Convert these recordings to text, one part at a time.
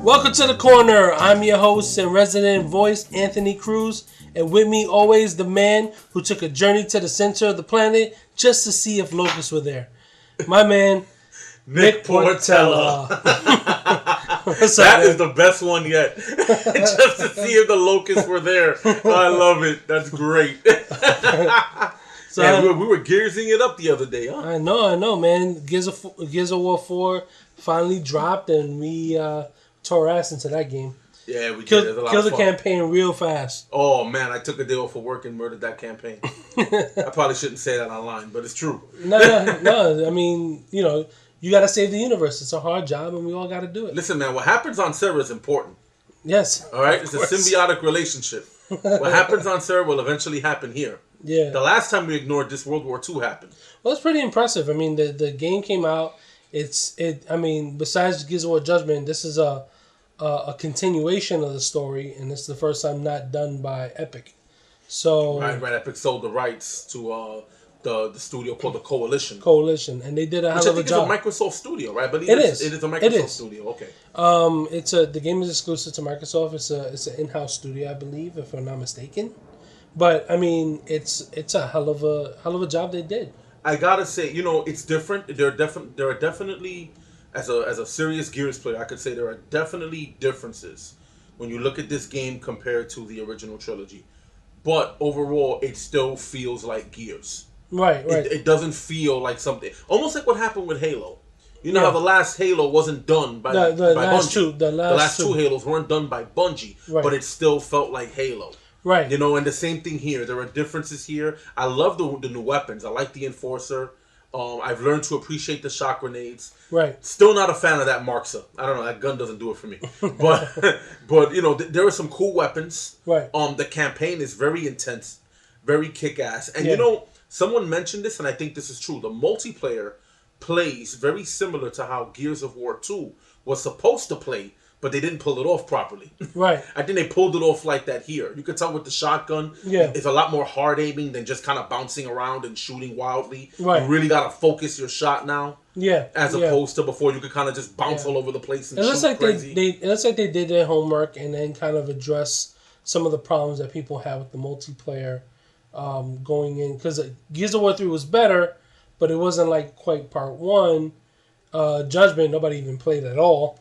Welcome to the corner. I'm your host and resident voice, Anthony Cruz, and with me always the man who took a journey to the center of the planet just to see if locusts were there. My man, Nick Portela. That is the best one yet. Just to see if the locusts were there. I love it. That's great. So yeah, we were gearsing it up the other day, huh? I know, man. Gears of War 4 finally dropped, and we tore ass into that game. Yeah, we killed did. Killed the campaign real fast. Oh, man, I took a day off of work and murdered that campaign. I probably shouldn't say that online, but it's true. No. I mean, you got to save the universe. It's a hard job, and we all got to do it. Listen, man, what happens on server is important. Yes. All right? It's a symbiotic relationship. What happens on server will eventually happen here. Yeah. The last time we ignored this, World War II happened. Well, it's pretty impressive. I mean, the game came out. I mean, besides Gears of War Judgment, this is a continuation of the story, and it's the first time not done by Epic. So right. Epic sold the rights to the studio called the Coalition. And they did a hell of a job. It's a Microsoft studio, right? But it is a Microsoft studio. Okay. The game is exclusive to Microsoft. It's an in-house studio, I believe, if I'm not mistaken. But I mean, it's a hell of a job they did. I gotta say, it's different. There are definitely, as a serious Gears player, I could say there are definitely differences when you look at this game compared to the original trilogy. But overall, it still feels like Gears. Right. It doesn't feel like something, almost like what happened with Halo. You know how the last Halo wasn't done by Bungie. The last two Halos weren't done by Bungie, but it still felt like Halo. Right. And the same thing here. There are differences here. I love the new weapons. I like the Enforcer. I've learned to appreciate the shock grenades. Right. Still not a fan of that Marksa. I don't know. That gun doesn't do it for me. But there are some cool weapons. Right. The campaign is very intense, very kick-ass. And someone mentioned this, and I think this is true. The multiplayer plays very similar to how Gears of War 2 was supposed to play, but they didn't pull it off properly. Right. I think they pulled it off like that here. You could tell with the shotgun, it's a lot more hard aiming than just kind of bouncing around and shooting wildly. Right. You really got to focus your shot now. Yeah. As opposed to before, you could kind of just bounce all over the place and shoot crazy. It looks like they did their homework and then kind of address some of the problems that people have with the multiplayer going in. Because Gears of War 3 was better, but it wasn't like quite part 1. Judgment, nobody even played at all.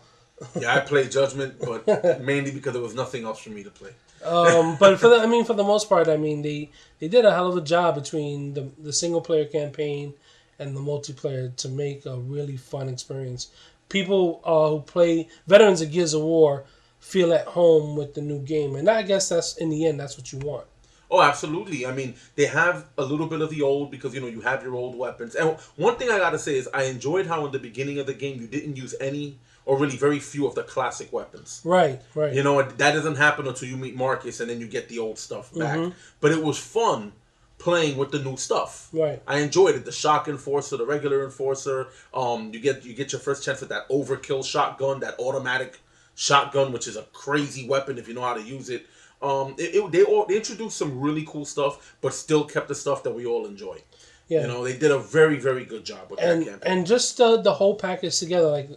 Yeah, I played Judgment, but mainly because there was nothing else for me to play. But for the most part, I mean, they did a hell of a job between the single player campaign and the multiplayer to make a really fun experience. People who play veterans of Gears of War feel at home with the new game, and I guess that's in the end that's what you want. Oh, absolutely. I mean, they have a little bit of the old because, you have your old weapons. And one thing I got to say is I enjoyed how in the beginning of the game you didn't use any or really very few of the classic weapons. Right. That doesn't happen until you meet Marcus and then you get the old stuff back. Mm-hmm. But it was fun playing with the new stuff. Right. I enjoyed it. The shock enforcer, the regular enforcer. You get your first chance at that overkill shotgun, that automatic shotgun, which is a crazy weapon if you know how to use it. They introduced some really cool stuff, but still kept the stuff that we all enjoy. Yeah. They did a very, very good job with that campaign. And just the whole package together, like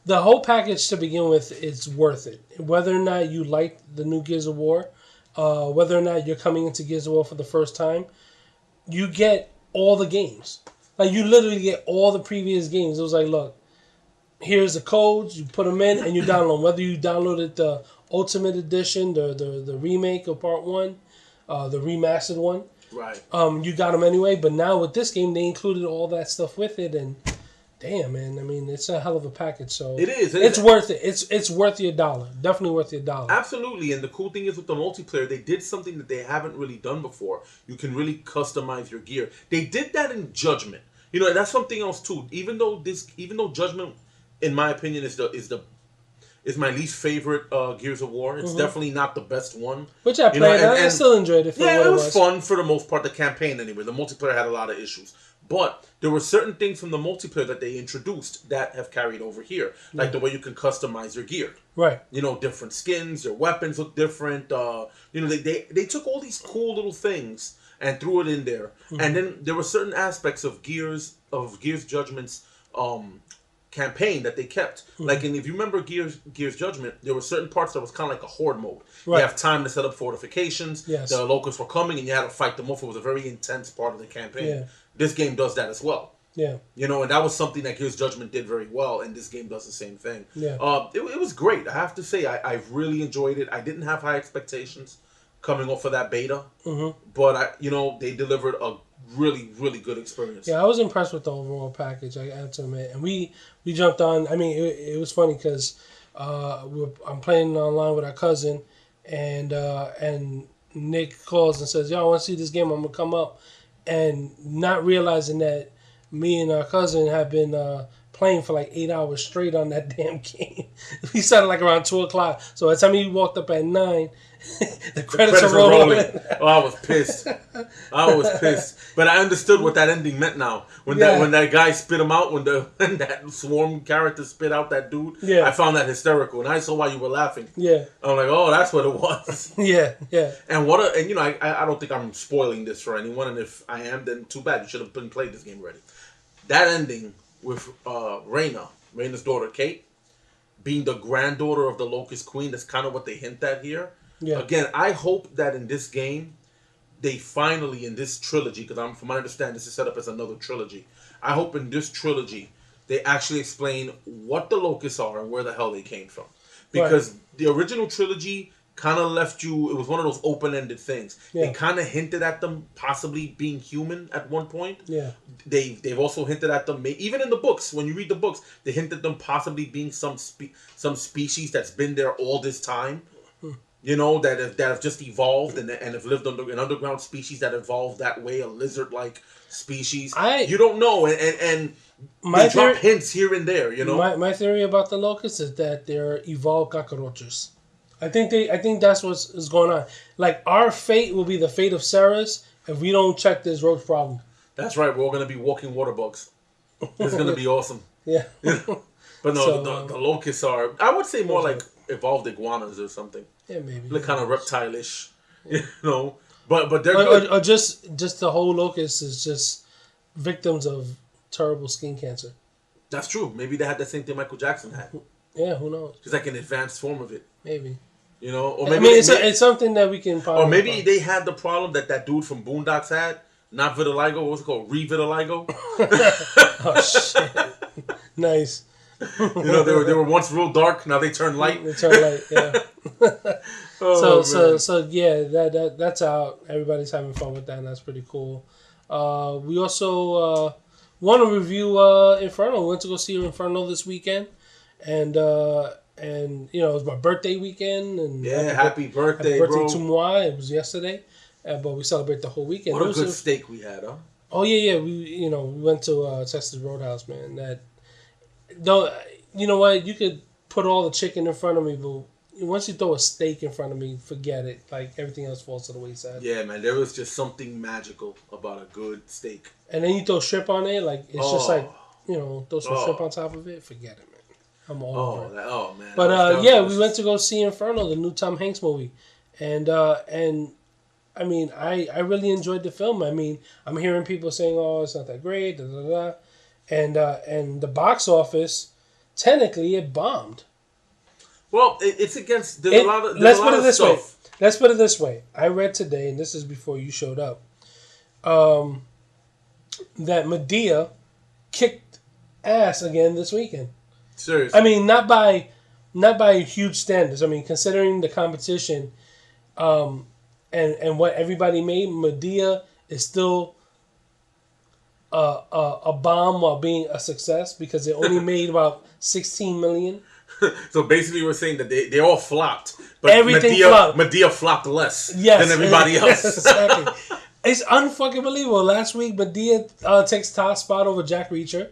the whole package to begin with, is worth it. Whether or not you like the new Gears of War, whether or not you're coming into Gears of War for the first time, you get all the games. Like, you literally get all the previous games. It was like, look, here's the codes, you put them in, and you download them. Whether you downloaded the Ultimate Edition, the remake of Part 1, the remastered one. Right. You got them anyway, but now with this game, they included all that stuff with it, and damn, man, I mean, it's a hell of a package, so it is. It's worth it. It's worth your $1. Definitely worth your $1. Absolutely, and the cool thing is with the multiplayer, they did something that they haven't really done before. You can really customize your gear. They did that in Judgment. That's something else too. Even though Judgment, in my opinion, is my least favorite Gears of War. It's definitely not the best one. Which I played, and I still enjoyed it for what it was. It was fun for the most part, the campaign anyway. The multiplayer had a lot of issues. But there were certain things from the multiplayer that they introduced that have carried over here. Like the way you can customize your gear. Right. Different skins, your weapons look different. They took all these cool little things and threw it in there. And then there were certain aspects of Gears Judgment's campaign that they kept. Like, and if you remember Gears Judgment, there were certain parts that was kind of like a horde mode. Right. You have time to set up fortifications. Yes. The locusts were coming, and you had to fight them off. It was a very intense part of the campaign. Yeah. This game does that as well. Yeah. You know, and that was something that Gears Judgment did very well, and this game does the same thing. Yeah. It was great. I have to say, I really enjoyed it. I didn't have high expectations coming off of that beta, but they delivered a really, really good experience. Yeah, I was impressed with the overall package, I have to admit. And we jumped on. I mean, it was funny because I'm playing online with our cousin, and Nick calls and says, "Yo, I want to see this game. I'm gonna come up," and not realizing that me and our cousin have been playing for like 8 hours straight on that damn game. We started like around 2:00. So by the time he walked up at 9, the credits are rolling. Oh, I was pissed. But I understood what that ending meant now. When that guy spit him out, when that swarm character spit out that dude, I found that hysterical, and I saw why you were laughing. Yeah, I'm like, oh, that's what it was. Yeah. And I don't think I'm spoiling this for anyone, and if I am, then too bad. You should have been played this game already. That ending with Reyna's daughter Kate, being the granddaughter of the Locust Queen, that's kind of what they hint at here. Yeah. Again, I hope that in this game, they finally, in this trilogy, because from my understanding, this is set up as another trilogy. I hope in this trilogy, they actually explain what the Locusts are and where the hell they came from. Because the original trilogy kind of left you, it was one of those open-ended things. Yeah. They kind of hinted at them possibly being human at one point. Yeah. They've also hinted at them, even in the books, when you read the books, they hinted at them possibly being some species that's been there all this time. You know, that have just evolved and have lived under an underground species that evolved that way, a lizard-like species. You don't know, and they drop hints here and there, you know? My theory about the locusts is that they're evolved cockroaches. I think that's what's going on. Like, our fate will be the fate of Sarah's if we don't check this roach problem. That's right. We're all going to be walking water bugs. It's going to be awesome. Yeah. But no, the locusts are, I would say, more like evolved iguanas or something. Yeah, maybe. Like kind of reptile-ish, you know. But they're good. Or just the whole locust is just victims of terrible skin cancer. That's true. Maybe they had the same thing Michael Jackson had. Yeah, who knows? It's like an advanced form of it. Maybe. You know, or maybe it's something that we can probably. Or maybe they had the problem that dude from Boondocks had. Not vitiligo. What's it called? Revitiligo. Oh shit! Nice. You know, they were once real dark. Now they turn light. They turn light. Yeah. So yeah, that's out. Everybody's having fun with that, and that's pretty cool. We also want to review Inferno. We went to go see Inferno this weekend, and you know, it was my birthday weekend. And happy birthday, bro. To moi. It was yesterday, but we celebrate the whole weekend. What a good steak we had, huh? Oh yeah. We went to Texas Roadhouse, man. That though, you know what? You could put all the chicken in front of me, but once you throw a steak in front of me, forget it. Like, everything else falls to the wayside. Yeah, man. There was just something magical about a good steak. And then you throw shrimp on it, like it's just like, you know, throw some shrimp on top of it. Forget it, man. I'm all over it. Man. But we went to go see Inferno, the new Tom Hanks movie, and I mean, I really enjoyed the film. I mean, I'm hearing people saying, "Oh, it's not that great," and the box office, technically, it bombed. Well, it's against. Let's put it this way. I read today, and this is before you showed up, that Medea kicked ass again this weekend. Seriously. I mean, not by huge standards. I mean, considering the competition, and what everybody made, Medea is still a bomb while being a success because it only made about 16 million. So basically, we're saying that they all flopped, but flopped. Medea flopped less than everybody else. Exactly. It's unfucking believable. Last week, Medea takes top spot over Jack Reacher,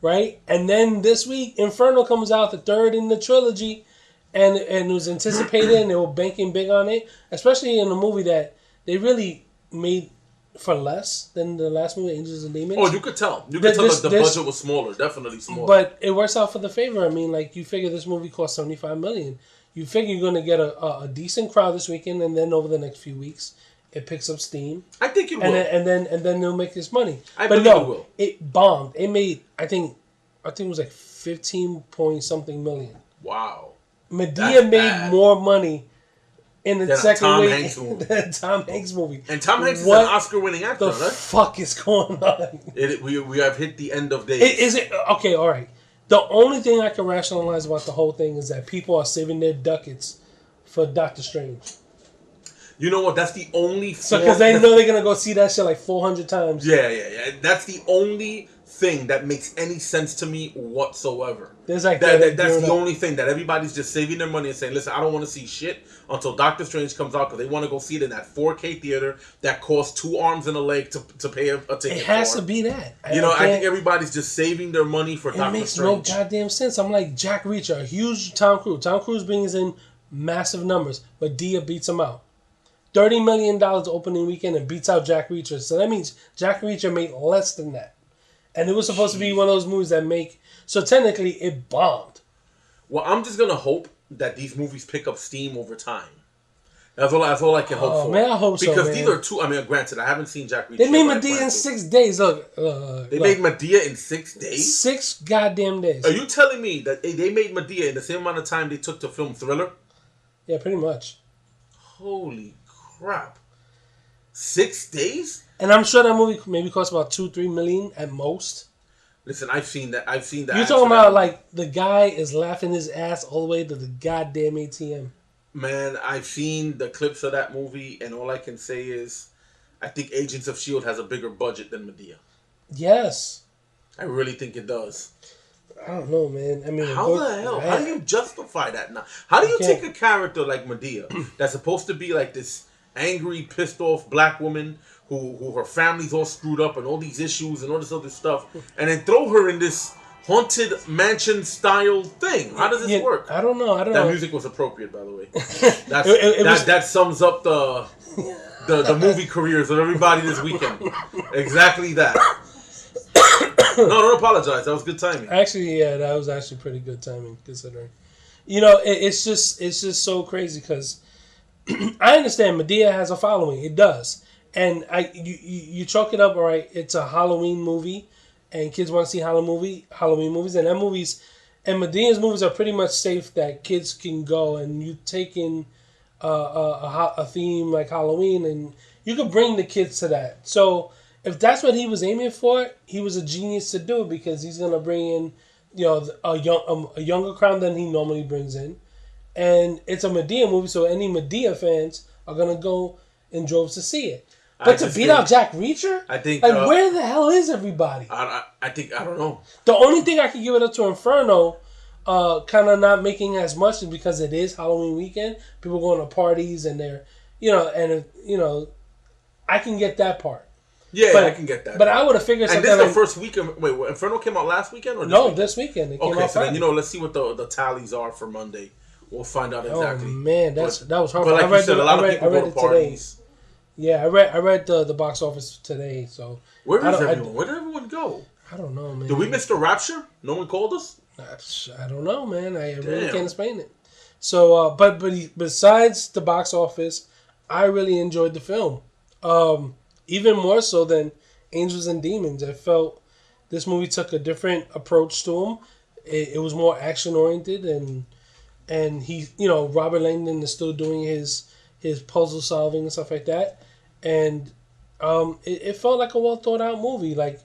right? And then this week, Inferno comes out, the third in the trilogy, and it was anticipated, and they were banking big on it, especially in a movie that they really made for less than the last movie, Angels and Demons. Oh, you could tell. The budget was smaller, definitely smaller. But it works out for the favor. I mean, like, you figure this movie cost $75 million. You figure you're going to get a decent crowd this weekend, and then over the next few weeks, it picks up steam. I think it will. And then they'll make this money. But no, it will. It bombed. It made, I think, I think it was like 15 point something million. Wow. Medea made more money in the second Tom week Hanks movie. than Tom Hanks movie. And Tom Hanks is an Oscar-winning actor, the right? fuck is going on? We have hit the end of days. Is it okay? All right. The only thing I can rationalize about the whole thing is that people are saving their ducats for Doctor Strange. You know what? That's the only. So because they know they're gonna go see that shit like 400 times. Yeah. That's the only thing that makes any sense to me whatsoever. There's like that's the only thing that everybody's just saving their money and saying, listen, I don't want to see shit until Doctor Strange comes out because they want to go see it in that 4K theater that costs 2 arms and a leg to pay a ticket. It has to be that. I think everybody's just saving their money for Doctor Strange. It makes no goddamn sense. I'm like Jack Reacher, a huge Tom Cruise. Tom Cruise brings in massive numbers, but Dia beats him out. $30 million opening weekend and beats out Jack Reacher. So that means Jack Reacher made less than that. And it was supposed to be one of those movies that make... So technically, it bombed. Well, I'm just going to hope that these movies pick up steam over time. That's all I can hope for. Man, I hope because so, these are two... I mean, granted, I haven't seen Jack Reacher. They made Medea in 6 days. Look. They made Medea in 6 days? 6 goddamn days. Are you telling me that they made Medea in the same amount of time they took to film Thriller? Yeah, pretty much. Holy crap. 6 days? And I'm sure that movie maybe cost about $2-3 million at most. Listen, I've seen that. You're talking about like the guy is laughing his ass all the way to the goddamn ATM. Man, I've seen the clips of that movie, and all I can say is, I think Agents of S.H.I.E.L.D. has a bigger budget than Medea. Yes. I really think it does. I don't know, man. I mean, how the hell? How do you justify that now? How do you take a character like Medea that's supposed to be like this angry, pissed off black woman who her family's all screwed up and all these issues and all this other stuff, and then throw her in this haunted mansion style thing? How does this work? I don't know. That music was appropriate, by the way. That sums up the movie careers of everybody this weekend. Exactly that. No, don't apologize. That was good timing. Actually, yeah, that was actually pretty good timing considering. It's just so crazy because I understand Medea has a following. It does. And you chalk it up, all right, it's a Halloween movie, and kids want to see Halloween movies, and Medea's movies are pretty much safe that kids can go, and you take in a theme like Halloween, and you could bring the kids to that. So if that's what he was aiming for, he was a genius to do it because he's gonna bring in, a younger crowd than he normally brings in, and it's a Medea movie, so any Medea fans are gonna go in droves to see it. But to beat out Jack Reacher? I think... where the hell is everybody? I don't know. The only thing I can give it up to Inferno, kind of not making as much is because it is Halloween weekend. People going to parties and they're, I can get that part. Yeah, I can get that. But I would have figured something like... And this is the first weekend... Wait, Inferno came out last weekend or this weekend? This weekend. It came out Friday. Then, let's see what the tallies are for Monday. We'll find out exactly. Oh, man, that was hard. But like you said, a lot of people go to parties. Yeah, I read the box office today. So where is everyone? Where did everyone go? I don't know, man. Did we miss the rapture? No one called us. I don't know, man. I really can't explain it. So, but besides the box office, I really enjoyed the film. Even more so than Angels and Demons. I felt this movie took a different approach to him. It was more action oriented, and he, Robert Langdon is still doing his puzzle solving and stuff like that, and it felt like a well thought out movie. Like,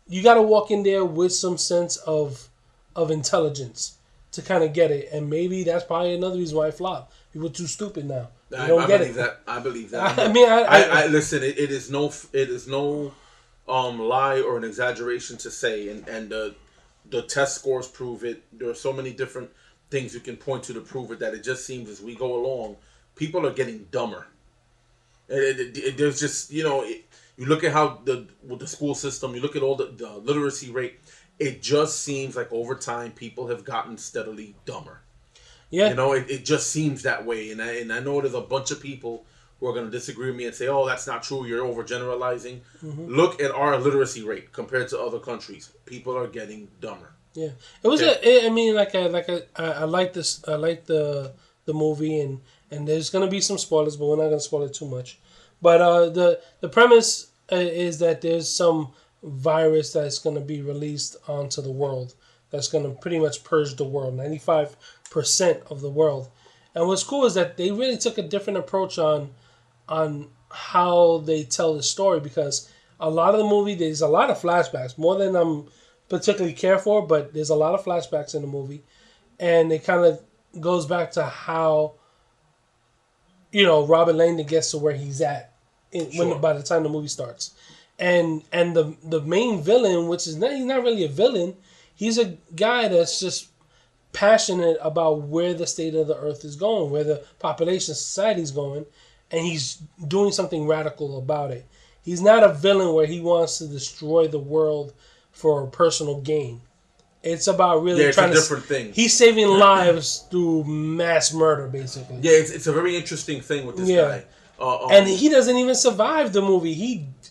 you got to walk in there with some sense of intelligence to kind of get it, and maybe that's probably another reason why it flopped. People are too stupid now. I believe that. I mean, I listen. It is no lie or an exaggeration to say, and the test scores prove it. There are so many different things you can point to prove it that it just seems as we go along, people are getting dumber. There's just, you look at how with the school system, you look at all the literacy rate, it just seems like over time people have gotten steadily dumber. Yeah. It just seems that way. And I know there's a bunch of people who are going to disagree with me and say, oh, that's not true, you're overgeneralizing. Mm-hmm. Look at our literacy rate compared to other countries. People are getting dumber. Yeah. It was I like this. I like the movie, and there's going to be some spoilers, but we're not going to spoil it too much. But the premise is that there's some virus that's going to be released onto the world that's going to pretty much purge the world, 95% of the world. And what's cool is that they really took a different approach on how they tell the story, because a lot of the movie, there's a lot of flashbacks, more than I'm particularly care for, but there's a lot of flashbacks in the movie. And it kind of goes back to how, Robert Langdon gets to where he's at by the time the movie starts. And the main villain, which is he's not really a villain, he's a guy that's just passionate about where the state of the earth is going, where the population society is going, and he's doing something radical about it. He's not a villain where he wants to destroy the world for personal gain. It's about really trying to... It's a different thing. He's saving lives through mass murder, basically. Yeah, it's a very interesting thing with this guy. And he doesn't even survive the movie.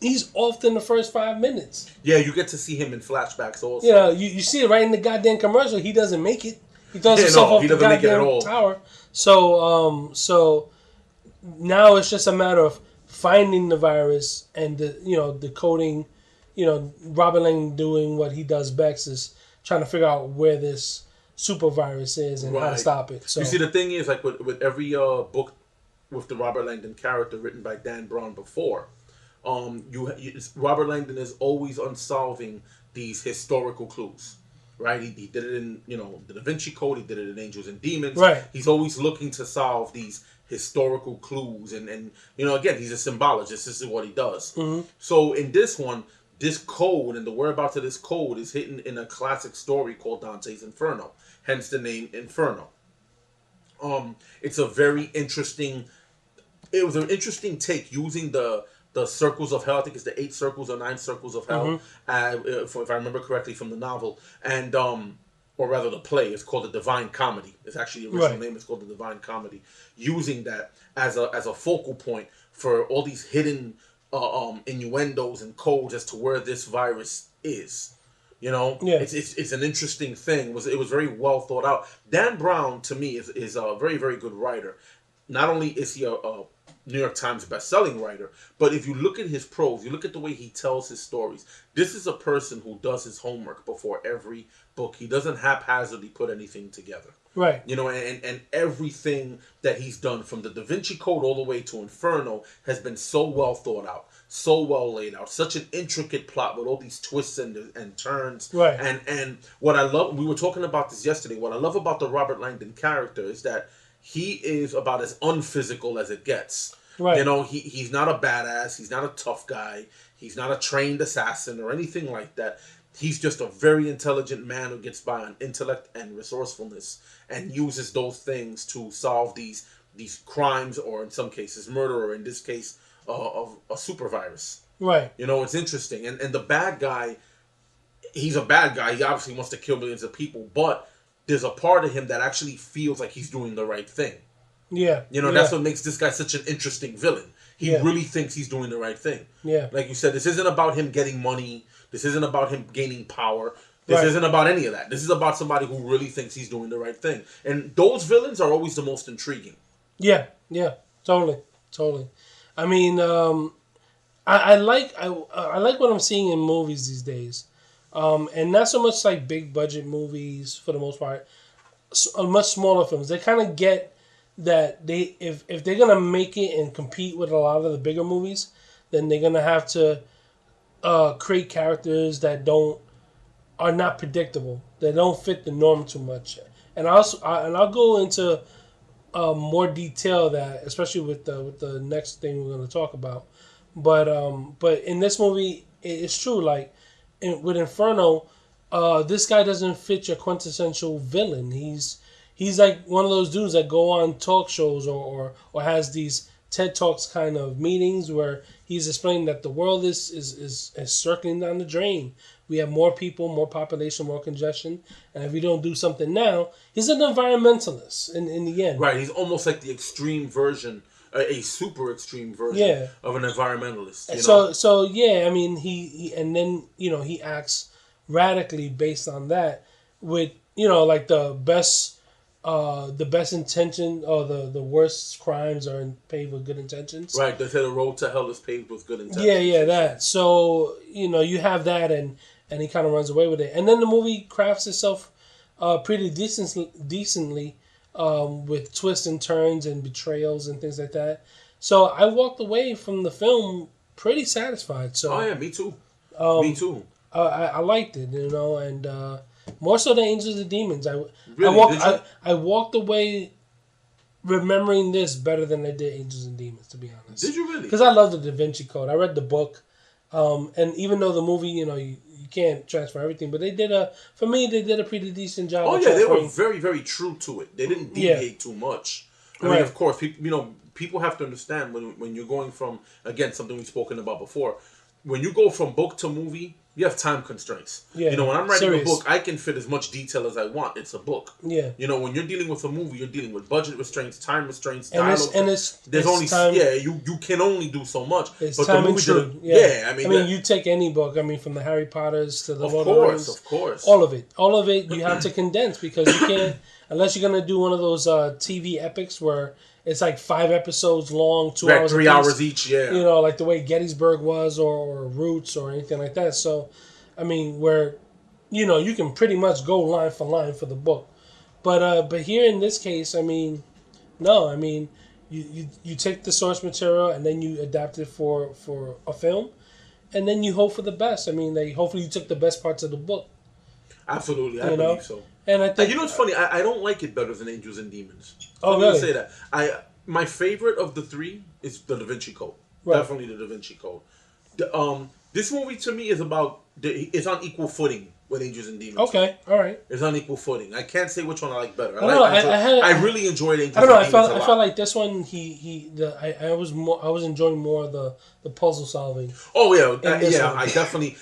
He's off in the first 5 minutes. Yeah, you get to see him in flashbacks also. You see it right in the goddamn commercial. He doesn't make it. He throws himself off the goddamn tower. So now it's just a matter of finding the virus and decoding. Robert Langdon doing what he does best is trying to figure out where this super virus is and how to stop it. So you see, the thing is, like with every book with the Robert Langdon character written by Dan Brown before, Robert Langdon is always unsolving these historical clues. Right, he did it in the Da Vinci Code. He did it in Angels and Demons. Right, he's always looking to solve these historical clues, and again, he's a symbologist. This is what he does. Mm-hmm. So in this one, this code and the whereabouts of this code is hidden in a classic story called Dante's Inferno. Hence the name Inferno. It's a very interesting. It was an interesting take using the circles of hell. I think it's the 8 circles or 9 circles of hell, if I remember correctly from the novel, and or rather the play. It's called the Divine Comedy. It's actually the original name. It's called the Divine Comedy. Using that as a focal point for all these hidden innuendos and codes as to where this virus is. It's an interesting thing. It was very well thought out. Dan Brown, to me, is a very, very good writer. Not only is he a New York Times best-selling writer, but if you look at his prose, you look at the way he tells his stories, this is a person who does his homework before every book. He doesn't haphazardly put anything together. Right. And everything that he's done from the Da Vinci Code all the way to Inferno has been so well thought out, so well laid out, such an intricate plot with all these twists and turns. Right. And what I love, we were talking about this yesterday, what I love about the Robert Langdon character is that he is about as unphysical as it gets. Right. He's not a badass. He's not a tough guy. He's not a trained assassin or anything like that. He's just a very intelligent man who gets by on intellect and resourcefulness and uses those things to solve these crimes, or in some cases murder, or in this case of a super virus. Right. It's interesting. And the bad guy, he's a bad guy. He obviously wants to kill millions of people, but there's a part of him that actually feels like he's doing the right thing. Yeah. That's what makes this guy such an interesting villain. He really thinks he's doing the right thing. Yeah. Like you said, this isn't about him getting money. This isn't about him gaining power. This isn't about any of that. This is about somebody who really thinks he's doing the right thing. And those villains are always the most intriguing. Yeah. Totally. I mean, I like what I'm seeing in movies these days. And not so much like big budget movies for the most part. Much smaller films. They kind of get that if they're gonna make it and compete with a lot of the bigger movies, then they're gonna have to create characters that are not predictable. They don't fit the norm too much. And I'll go into more detail that, especially with the next thing we're gonna talk about. But in this movie, it's true. Like with Inferno, this guy doesn't fit your quintessential villain. He's like one of those dudes that go on talk shows or has these TED Talks kind of meetings where he's explaining that the world is circling down the drain. We have more people, more population, more congestion, and if we don't do something now, he's an environmentalist in the end. Right, he's almost like the extreme version, a super extreme version of an environmentalist. So yeah, I mean he and then he acts radically based on that with like the best intention or the worst crimes are paved with good intentions. Right, they say the road to hell is paved with good intentions. Yeah, that. So you have that, and and he kind of runs away with it. And then the movie crafts itself pretty decently with twists and turns and betrayals and things like that. So I walked away from the film pretty satisfied. So oh yeah, me too. Me too. I liked it, and more so than Angels and Demons. Really? I walked away remembering this better than I did Angels and Demons, to be honest. Did you really? Because I love the Da Vinci Code. I read the book, and even though the movie, you can't transfer everything, but they did a pretty decent job. Oh yeah, they were very, very true to it. They didn't deviate too much. I mean, of course, people have to understand when you're going from, again, something we've spoken about before. When you go from book to movie, you have time constraints. Yeah, when I'm writing a book, I can fit as much detail as I want. It's a book. Yeah. When you're dealing with a movie, you're dealing with budget restraints, time restraints, dialogue. There's only time. Yeah, you can only do so much. It's but time the movie and true. Yeah. I mean, you take any book. I mean, from the Harry Potters to the Lord of of the Rings. Of course. All of it. You have to condense because you can't unless you're gonna do one of those TV epics where it's like 5 episodes long, 2 hours, 3 hours each. Yeah. Like the way Gettysburg was, or Roots, or anything like that. So, I mean, where, you can pretty much go line for line for the book, but here in this case, I mean, no, I mean, you take the source material and then you adapt it for a film, and then you hope for the best. I mean, hopefully you took the best parts of the book. Absolutely, I believe so. And I think what's funny? I don't like it better than Angels and Demons. Oh, really? Say that. My favorite of the 3 is the Da Vinci Code. Right. Definitely the Da Vinci Code. This movie to me is about it's on equal footing with Angels and Demons. Okay, all right. It's on equal footing. I can't say which one I like better. I really enjoyed Angels. I don't know. And Demons I felt like this one. I was enjoying more the puzzle solving. Oh yeah, I definitely.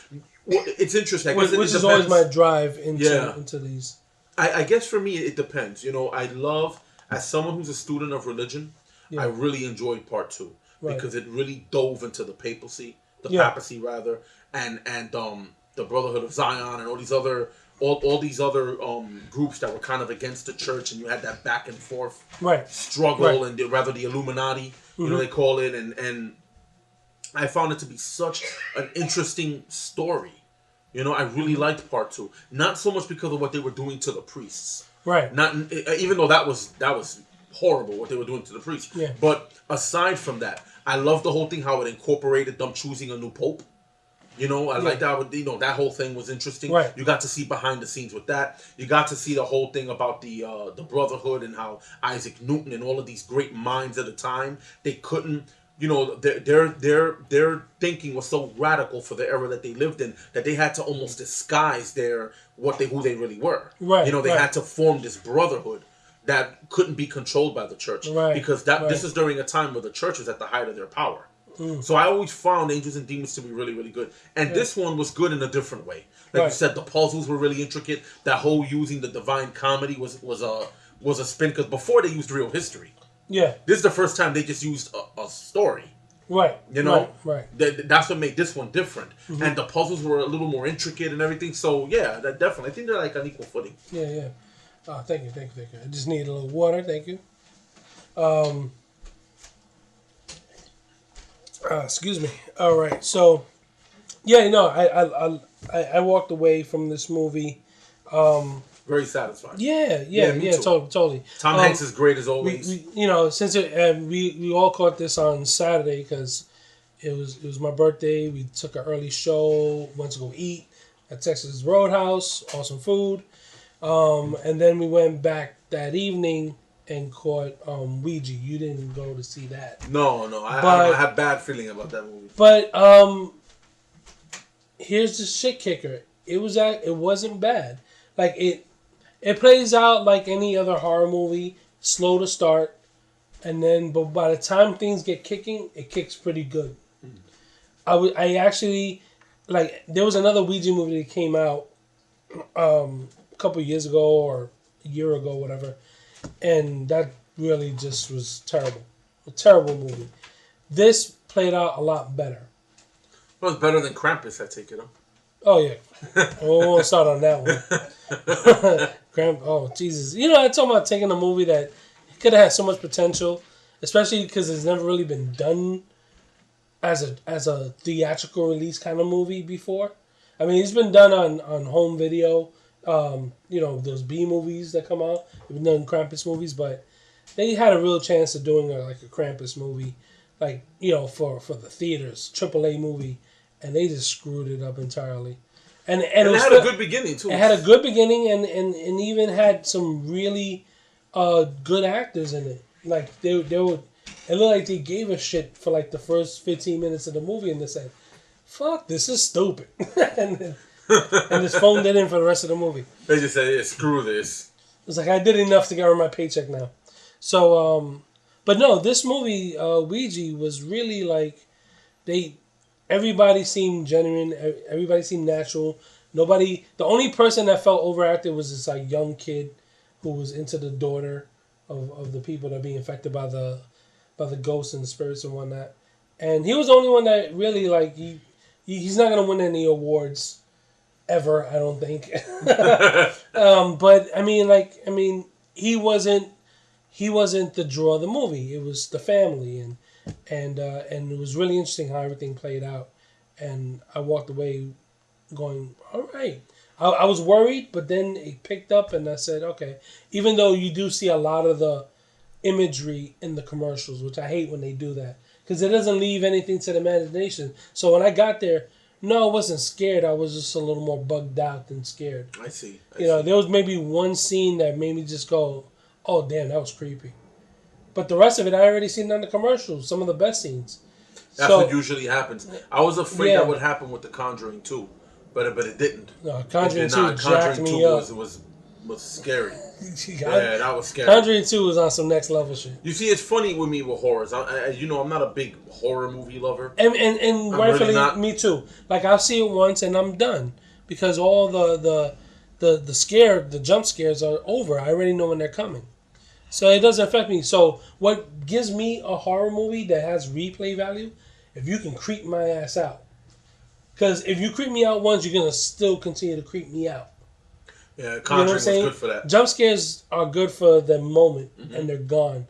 Well, it's interesting. Which is always my drive into these. I guess for me it depends. I love, as someone who's a student of religion, I really enjoyed part 2 because it really dove into the papacy rather, and the Brotherhood of Zion and all these other groups that were kind of against the church, and you had that back and forth struggle, and rather the Illuminati, they call it, and I found it to be such an interesting story. I really liked part 2, not so much because of what they were doing to the priests, right? Not even though that was horrible what they were doing to the priests, but aside from that, I love the whole thing, how it incorporated them choosing a new pope. I like that. That whole thing was interesting. Right. You got to see behind the scenes with that. You got to see the whole thing about the Brotherhood and how Isaac Newton and all of these great minds at the time, they couldn't. Their thinking was so radical for the era that they lived in that they had to almost disguise who they really were. Right. They had to form this brotherhood that couldn't be controlled by the church, because this is during a time where the church was at the height of their power. So I always found Angels and Demons to be really, really good, and this one was good in a different way. Like you said, the puzzles were really intricate. That whole using the Divine Comedy was a spin, because before they used real history. Yeah. This is the first time they just used a story. Right. Right. That's what made this one different. Mm-hmm. And the puzzles were a little more intricate and everything. So, yeah, that definitely. I think they're like on equal footing. Yeah. Oh, thank you. I just need a little water. Thank you. Excuse me. All right. So, I walked away from this movie. Very satisfied. Yeah, totally. Tom Hanks is great as always. Since we all caught this on Saturday because it was my birthday. We took an early show, went to go eat at Texas Roadhouse, awesome food, and then we went back that evening and caught Ouija. You didn't go to see that. No, I have a bad feeling about that movie. But here's the shit kicker. It wasn't bad. Like it plays out like any other horror movie, slow to start, but by the time things get kicking, it kicks pretty good. I actually, like, there was another Ouija movie that came out a couple of years ago or a year ago, whatever, and that really just was terrible. A terrible movie. This played out a lot better. Well, it's better than Krampus, I take it, huh? Oh, yeah. I won't start on that one. Oh, Jesus. I'm talking about taking a movie that could have had so much potential, especially because it's never really been done as a theatrical release kind of movie before. I mean, it's been done on home video. Those B movies that come out. They've been done Krampus movies, but they had a real chance of doing a Krampus movie, for the theaters, AAA movie, and they just screwed it up entirely. And it had a good beginning too. It had a good beginning, and even had some really good actors in it. Like they were, it looked like they gave a shit for like the first 15 minutes of the movie, and they said, "Fuck, this is stupid," and just phoned it in for the rest of the movie. They just said, yeah, "Screw this." It's like I did enough to get rid of my paycheck now. So, but no, this movie, Ouija, was really like everybody seemed genuine. Everybody seemed natural. The only person that felt overacted was this like young kid who was into the daughter of the people that are being affected by the ghosts and the spirits and whatnot. And he was the only one that really like he's not gonna win any awards ever, I don't think. But I mean, he wasn't the draw of the movie. It was the family, and it was really interesting how everything played out. And I walked away going, all right. I was worried, but then it picked up, and I said, okay. Even though you do see a lot of the imagery in the commercials, which I hate when they do that, because it doesn't leave anything to the imagination. So when I got there, no, I wasn't scared. I was just a little more bugged out than scared. I see. There was maybe one scene that made me just go, oh, damn, that was creepy. But the rest of it, I already seen on the commercials, some of the best scenes. That's what usually happens. I was afraid that would happen with The Conjuring 2, but it didn't. No, Conjuring 2 jacked me up. Was scary. Yeah, that was scary. Conjuring 2 was on some next level shit. You see, it's funny with me with horrors. I'm not a big horror movie lover. And rightfully, really me too. Like, I'll see it once and I'm done. Because all the jump scares are over. I already know when they're coming. So it doesn't affect me. So what gives me a horror movie that has replay value, if you can creep my ass out. Because if you creep me out once, you're going to still continue to creep me out. Yeah, Conjuring was good for that. Jump scares are good for the moment, and they're gone.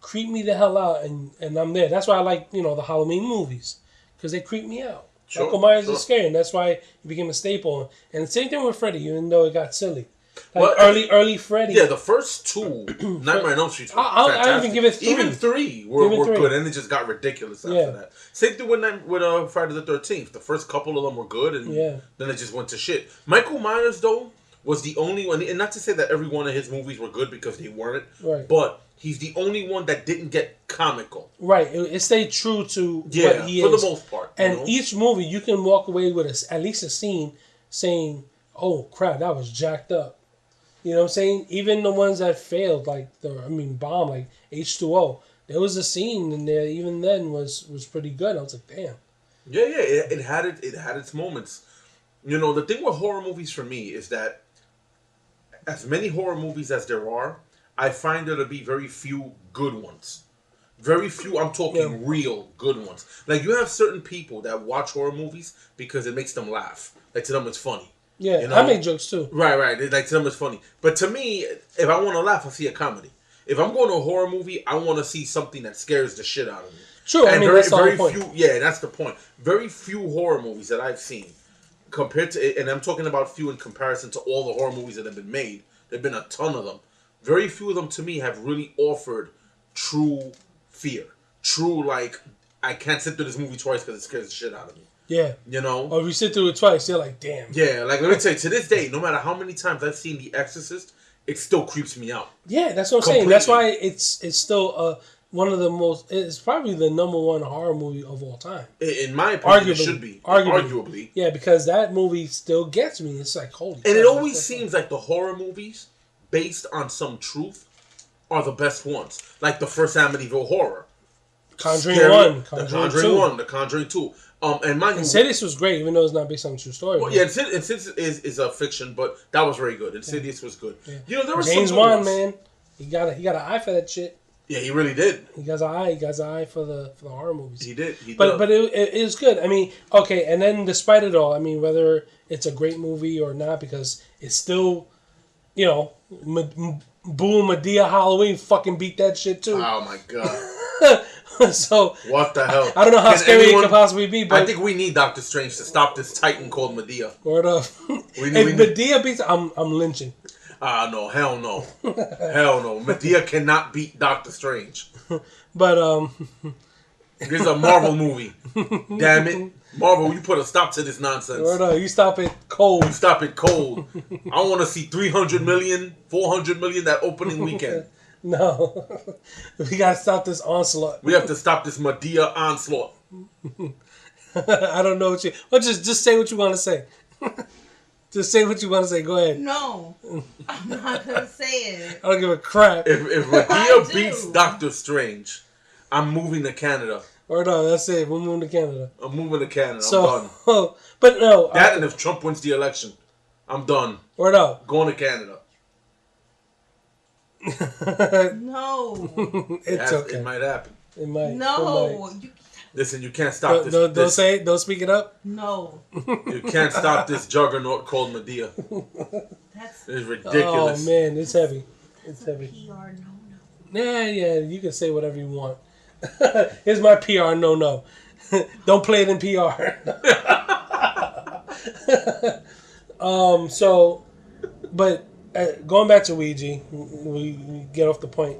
Creep me the hell out, and I'm there. That's why I like, the Halloween movies. Because they creep me out. Sure, Michael Myers is scary, and that's why he became a staple. And the same thing with Freddy, even though it got silly. Early Freddy. Yeah, the first two Nightmare on Elm Street were fantastic. I even give it 3. Even 3 were good, and it just got ridiculous after that. Same thing with Friday the 13th. The first couple of them were good, and then it just went to shit. Michael Myers, though, was the only one, and not to say that every one of his movies were good because they weren't, but he's the only one that didn't get comical. Right, it stayed true to what he is. For the most part. And each movie, you can walk away with at least a scene saying, oh crap, that was jacked up. You know what I'm saying? Even the ones that failed, bomb, like H2O, there was a scene in there, even then, was pretty good. I was like, damn. Yeah, it had its moments. The thing with horror movies for me is that as many horror movies as there are, I find there to be very few good ones. Very few, I'm talking real good ones. Like, you have certain people that watch horror movies because it makes them laugh. Like, to them it's funny. Yeah, I make jokes too. Right. Like, to them it's funny. But to me, if I want to laugh, I see a comedy. If I'm going to a horror movie, I want to see something that scares the shit out of me. True, and that's the whole point. That's the point. Very few horror movies that I've seen compared to, and I'm talking about few in comparison to all the horror movies that have been made. There've been a ton of them. Very few of them to me have really offered true fear. True, like, I can't sit through this movie twice because it scares the shit out of me. Yeah. Or if you sit through it twice, you're like, damn. Yeah, like, let me tell you, to this day, no matter how many times I've seen The Exorcist, it still creeps me out. Yeah, that's what I'm saying. That's why it's still one of the most, it's probably the number one horror movie of all time. In my opinion, it should be. Arguably. Yeah, because that movie still gets me. It's like, holy And it always seems like the horror movies, based on some truth, are the best ones. Like the first Amityville Horror. Conjuring 1. The Conjuring 2. And mind you, Insidious was great, even though it's not based on a true story. Well, yeah, Insidious is a fiction, but that was very good. Insidious was good. Yeah. There was James Wan, man. He got an eye for that shit. Yeah, he really did. He got an eye for the horror movies. He did. But it was good. I mean, okay, and then despite it all, I mean, whether it's a great movie or not, because it's still, Boo Madea Halloween fucking beat that shit too. Oh my god. So what the hell? I don't know how scary it could possibly be. But I think we need Doctor Strange to stop this Titan called Medea. Word up. If Medea beats, I'm lynching. No, hell no, hell no. Medea cannot beat Doctor Strange. But this is a Marvel movie. Damn it, Marvel! You put a stop to this nonsense. Word up, you stop it cold. You stop it cold. I want to see 300 million, 400 million that opening weekend. No, we gotta stop this onslaught. We have to stop this Medea onslaught. I don't know what you. Well, just say what you want to say. Just say what you want to say. Go ahead. No, I'm not gonna say it. I don't give a crap. If Medea beats Doctor Strange, I'm moving to Canada. Or no, that's it. We're moving to Canada. I'm moving to Canada. So, I'm done. But no. And if Trump wins the election, I'm done. Or no. Going to Canada. No. It's okay. It might happen. It might. No. Listen, you can't stop this. Don't say it. Don't speak it up. No. You can't stop this juggernaut called Medea. It's ridiculous. Oh man, it's heavy. It's heavy. PR no. Yeah. You can say whatever you want. Here's my PR no. Don't play it in PR. But going back to Ouija, we get off the point.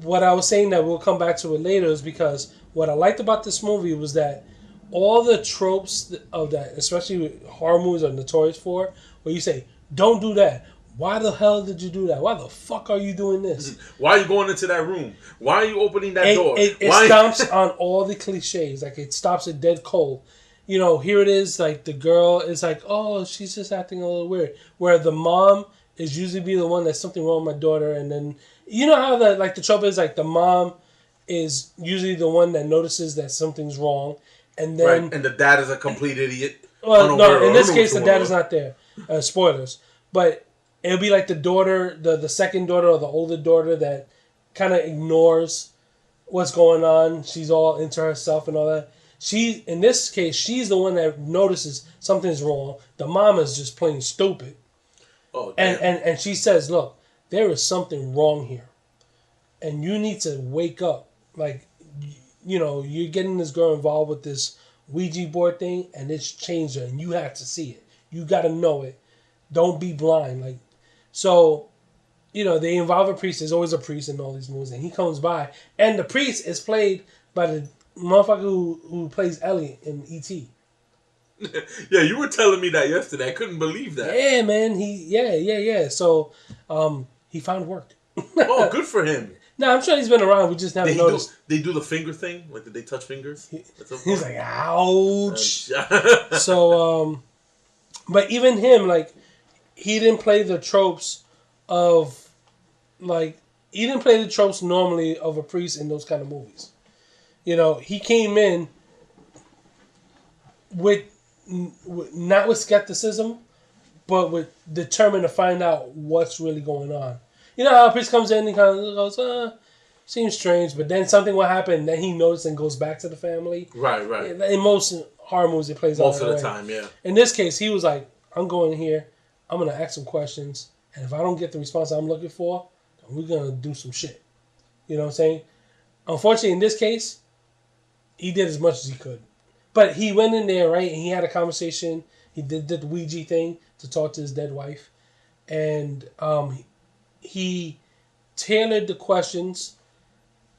What I was saying that we'll come back to it later is because what I liked about this movie was that all the tropes of that, especially horror movies, are notorious for, where you say, don't do that. Why the hell did you do that? Why the fuck are you doing this? Why are you going into that room? Why are you opening that door? It stomps on all the cliches. Like, it stops it dead cold. You know, here it is, like, the girl is like, oh, she's just acting a little weird. Where the mom is usually be the one that's something wrong with my daughter. And then, you know how the trope is, like, the mom is usually the one that notices that something's wrong. And then... Right, and the dad is a complete idiot. Well, no, in this case, the dad is not there. Spoilers. But... it'll be like the daughter, the second daughter or the older daughter that kind of ignores what's going on. She's all into herself and all that. In this case, she's the one that notices something's wrong. The mom is just plain stupid. Oh, damn. And she says, look, there is something wrong here. And you need to wake up. Like, you know, you're getting this girl involved with this Ouija board thing, and it's changed her, and you have to see it. You got to know it. Don't be blind. Like, so, you know, they involve a priest. There's always a priest in all these movies. And he comes by. And the priest is played by the motherfucker who plays Elliot in E.T. Yeah, you were telling me that yesterday. I couldn't believe that. Yeah, man. Yeah. So, he found work. Oh, good for him. No, I'm sure he's been around. We just haven't noticed. They do the finger thing? Like, did they touch fingers? He's like, ouch. So, but even him, like, he didn't play the tropes of, like, he didn't play the tropes normally of a priest in those kind of movies. You know, he came in with not with skepticism, but with determined to find out what's really going on. You know how a priest comes in and kind of goes, seems strange, but then something will happen, and then he notices and goes back to the family. Right. In most horror movies, it plays out most of the time, yeah. In this case, he was like, I'm going here. I'm going to ask some questions, and if I don't get the response I'm looking for, then we're going to do some shit. You know what I'm saying? Unfortunately, in this case, he did as much as he could. But he went in there, right, and he had a conversation. He did the Ouija thing to talk to his dead wife. And he tailored the questions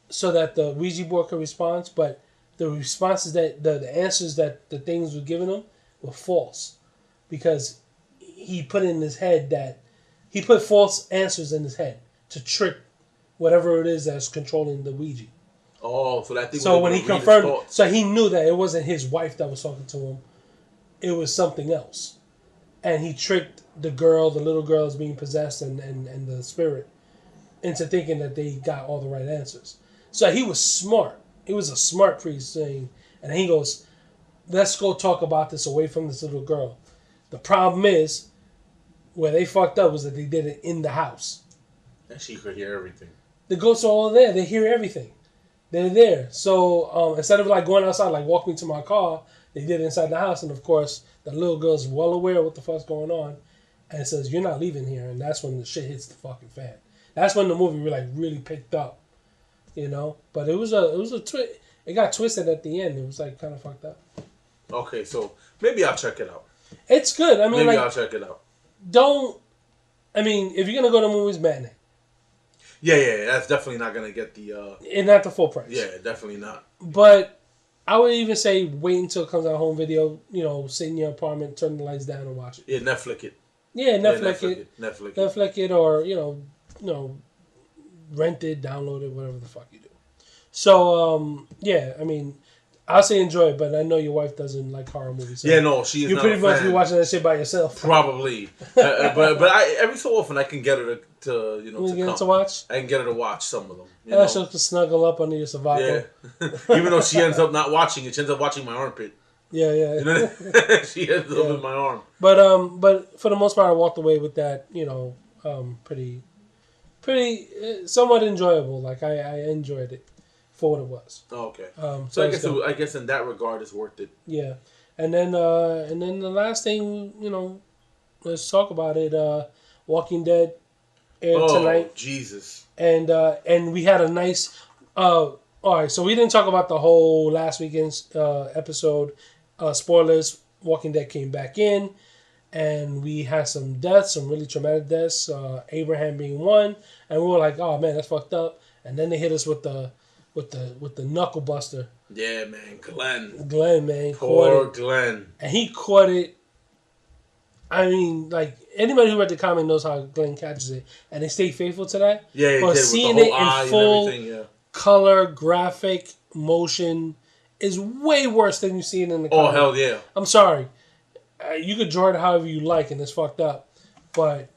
so that the Ouija board could respond, but the responses that, the answers that the things were giving him were false. Because... he put in his head that he put false answers in his head to trick whatever it is that's controlling the Ouija. Oh, so that thing. So when he confirmed, so he knew that it wasn't his wife that was talking to him; it was something else, and he tricked the little girl that's being possessed, and the spirit into thinking that they got all the right answers. So he was smart. He was a smart priest saying, and he goes, "Let's go talk about this away from this little girl." The problem is, where they fucked up was that they did it in the house. And she could hear everything. The ghosts are all there. They hear everything. They're there. So instead of like going outside, like walk me to my car, they did it inside the house. And of course, the little girl's well aware of what the fuck's going on. And it says, you're not leaving here. And that's when the shit hits the fucking fan. That's when the movie really picked up. You know? But it was a twist. it got twisted at the end. It was like kind of fucked up. Okay, so maybe I'll check it out. It's good. I mean, Maybe like, I'll check it out. If you're gonna go to movies, matinee. Yeah, that's definitely not gonna get the. And not the full price. Yeah, definitely not. But I would even say wait until it comes out home video. You know, sit in your apartment, turn the lights down, and watch it. Yeah, Netflix it. Yeah, Netflix it. Netflix it, or rent it, download it, whatever the fuck you do. So yeah, I mean, I'll say enjoy it, but I know your wife doesn't like horror movies. So yeah, no, she is. You not pretty a much fan. be watching that shit by yourself. Probably, but I every so often I can get her to to watch. I can get her to watch some of them. She'll snuggle up under your sovaco. Yeah, even though she ends up not watching it, she ends up watching my armpit. Yeah. You know? She ends up in my arm. But for the most part, I walked away with that. Pretty, somewhat enjoyable. Like I enjoyed it for what it was. Oh, okay. So I guess in that regard, it's worth it. Yeah, and then the last thing, let's talk about it. Walking Dead aired tonight. Jesus. And we had a nice. All right, so we didn't talk about the whole last weekend's episode. Spoilers. Walking Dead came back in, and we had some deaths, some really traumatic deaths. Abraham being one, and we were like, "Oh man, that's fucked up." And then they hit us with the knuckle buster. Yeah, man, Glenn, man, poor Glenn, and he caught it. I mean, like anybody who read the comic knows how Glenn catches it, and they stay faithful to that. Yeah, but did, seeing with the it whole in full yeah. color, graphic, motion is way worse than you see it in the comic. Oh hell yeah! I'm sorry, you could draw it however you like, and it's fucked up. But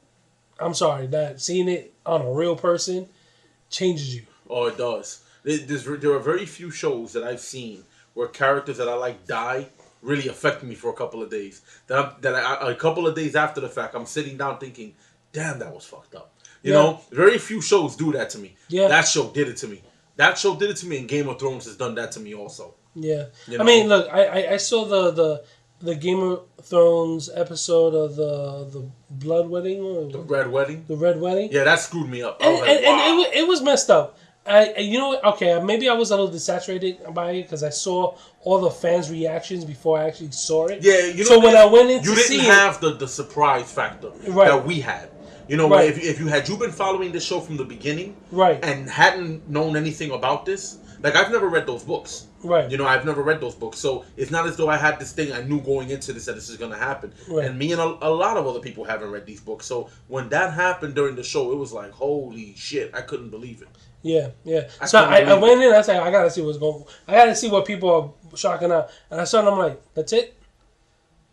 I'm sorry that seeing it on a real person changes you. Oh, it does. There are very few shows that I've seen where characters that I like die really affect me for a couple of days. A couple of days after the fact, I'm sitting down thinking, "Damn, that was fucked up." You know, very few shows do that to me. Yeah, that show did it to me. That show did it to me, and Game of Thrones has done that to me also. Yeah, I mean, look, I saw the Game of Thrones episode of the Blood Wedding or the Red Wedding. The Red Wedding. Yeah, that screwed me up. And it was messed up. You know what? Okay, maybe I was a little desaturated by it because I saw all the fans' reactions before I actually saw it. Yeah, so when I went in, you didn't have the surprise factor that we had. You know, if you been following this show from the beginning, and hadn't known anything about this, like I've never read those books. You know, I've never read those books, so it's not as though I had this thing. I knew going into this that this is going to happen, and me and a lot of other people haven't read these books. So when that happened during the show, it was like, holy shit! I couldn't believe it. Yeah. So I went in. I said, I gotta see what's going. I gotta see what people are shocking out. And I saw them. I'm like, that's it.